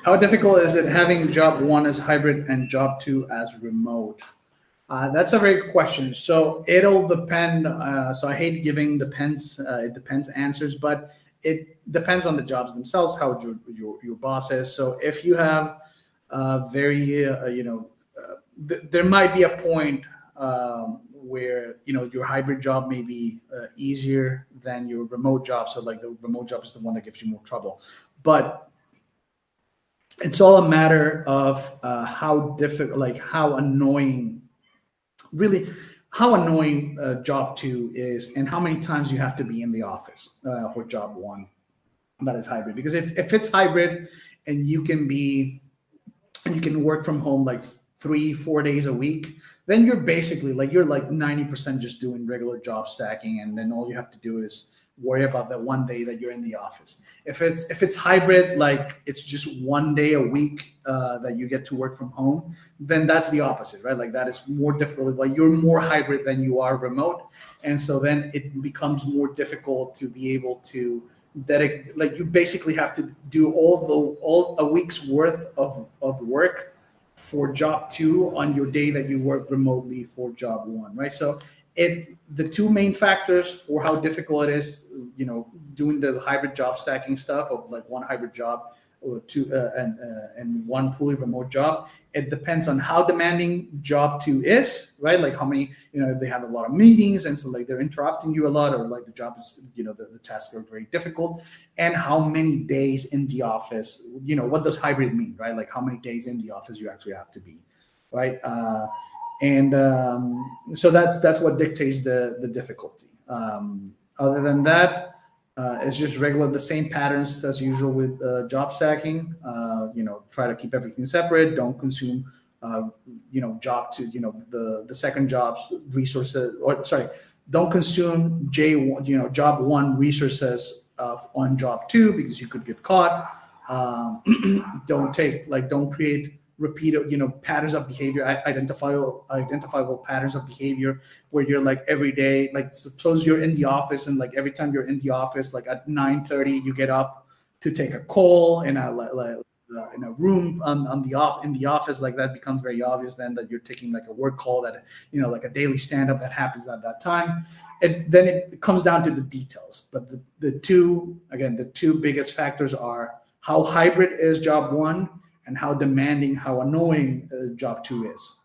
How difficult is it having job one as hybrid and job two as remote? That's a very good question. So it'll depend. So I hate giving depends. It depends answers, but it depends on the jobs themselves, how your boss is. So if you have very, there might be a point where your hybrid job may be easier than your remote job. So like the remote job is the one that gives you more trouble, but it's all a matter of how difficult, like how annoying, really, how annoying job two is, and how many times you have to be in the office for job one that is hybrid. Because if it's hybrid and you can be and you can work from home like 3 4 days a week, then you're basically like you're like 90% just doing regular job stacking, and then all you have to do is worry about that one day that you're in the office. If it's hybrid, like it's just 1 day a week that you get to work from home, then that's the opposite, right? Like that is more difficult. Like you're more hybrid than you are remote, and so then it becomes more difficult to be able to dedicate. Like you basically have to do all a week's worth of work for job two on your day that you work remotely for job one, right? So the two main factors for how difficult it is, doing the hybrid job stacking stuff of like one hybrid job or two and one fully remote job. It depends on how demanding job two is, right? Like how many, if they have a lot of meetings and so like they're interrupting you a lot, or like the job is, the tasks are very difficult, and how many days in the office, what does hybrid mean, right? Like how many days in the office you actually have to be, right? And so that's what dictates the difficulty. Other than that, it's just regular, the same patterns as usual with job stacking. Try to keep everything separate. Don't consume, job to, the second job's resources, or sorry, don't consume job one resources on job two, because you could get caught. Don't create repeated, patterns of behavior, identifiable patterns of behavior, where you're like every day, like suppose you're in the office, and like every time you're in the office, like at 9:30 you get up to take a call in in a room in the office. Like that becomes very obvious then that you're taking like a work call, that like a daily stand-up that happens at that time. And then it comes down to the details. But the two biggest factors are how hybrid is job one, and how demanding, how annoying job two is.